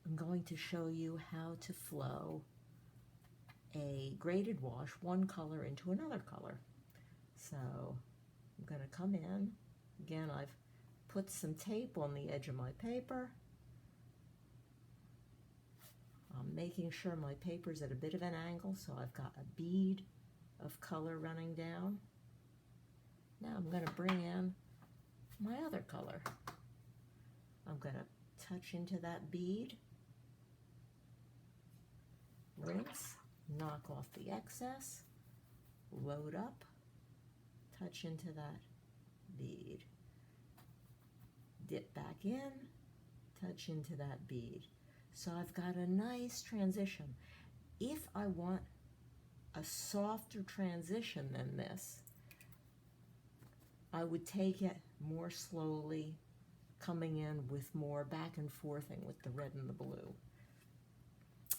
I'm going to show you how to flow a graded wash one color into another color. So I'm going to come in. Again, I've put some tape on the edge of my paper. I'm making sure my paper's at a bit of an angle, so I've got a bead of color running down. Now I'm going to bring in my other color. I'm going to touch into that bead, rinse, knock off the excess, load up, touch into that bead, dip back in, touch into that bead. So I've got a nice transition. If I want a softer transition than this, I would take it more slowly, coming in with more back and forthing with the red and the blue.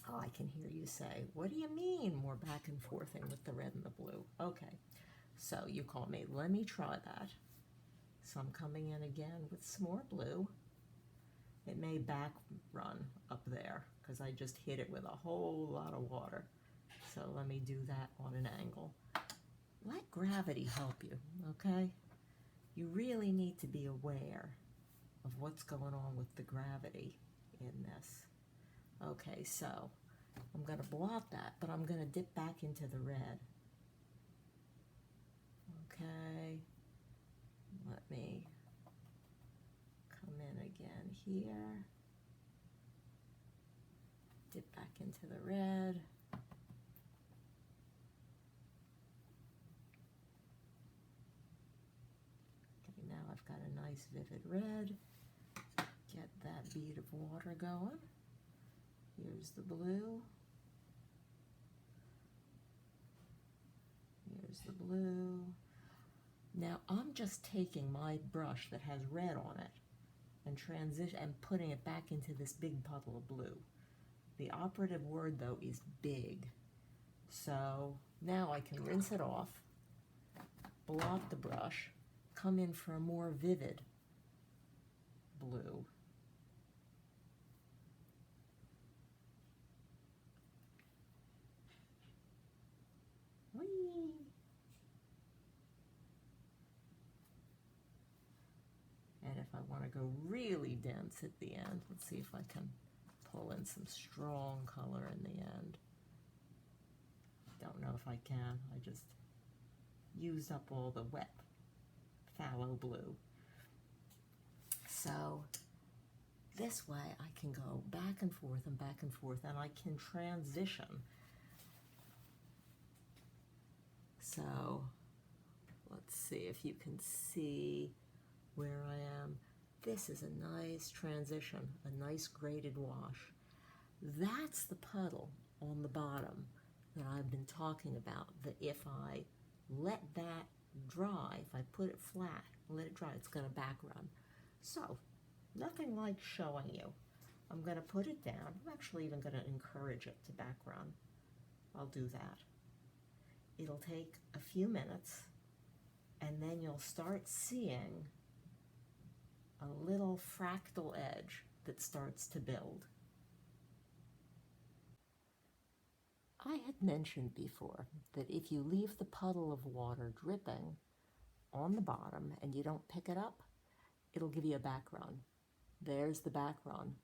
Oh, I can hear you say, what do you mean more back and forthing with the red and the blue? Okay, so you call me, let me try that. So I'm coming in again with some more blue. It may back run up there because I just hit it with a whole lot of water. So let me do that on an angle. Let gravity help you, okay? You really need to be aware of what's going on with the gravity in this. Okay, so I'm going to blot that, but I'm going to dip back into the red. Okay, let me come in again here, dip back into the red. Okay, now I've got a nice vivid red. Get that bead of water going. Here's the blue. Here's the blue. Now I'm just taking my brush that has red on it and putting it back into this big puddle of blue. The operative word though is big. So now I can rinse it off, blot the brush, come in for a more vivid blue. Whee! And if I want to go really dense at the end, let's see if I can pull in some strong color in the end. Don't know if I can. I just used up all the wet, fallow blue. So this way I can go back and forth and back and forth, and I can transition. So let's see if you can see where I am. This is a nice transition, a nice graded wash. That's the puddle on the bottom that I've been talking about, that if I let that dry, if I put it flat, let it dry, it's going to back run. So, nothing like showing you. I'm going to put it down. I'm actually even going to encourage it to back run. I'll do that. It'll take a few minutes, and then you'll start seeing a little fractal edge that starts to build. I had mentioned before that if you leave the puddle of water dripping on the bottom and you don't pick it up, it'll give you a back run. There's the back run.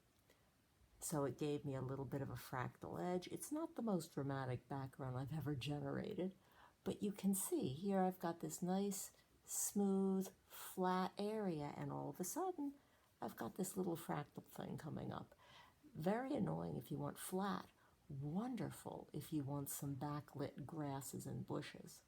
So it gave me a little bit of a fractal edge. It's not the most dramatic back run I've ever generated, but you can see here I've got this nice, smooth, flat area, and all of a sudden I've got this little fractal thing coming up. Very annoying if you want flat. Wonderful if you want some backlit grasses and bushes.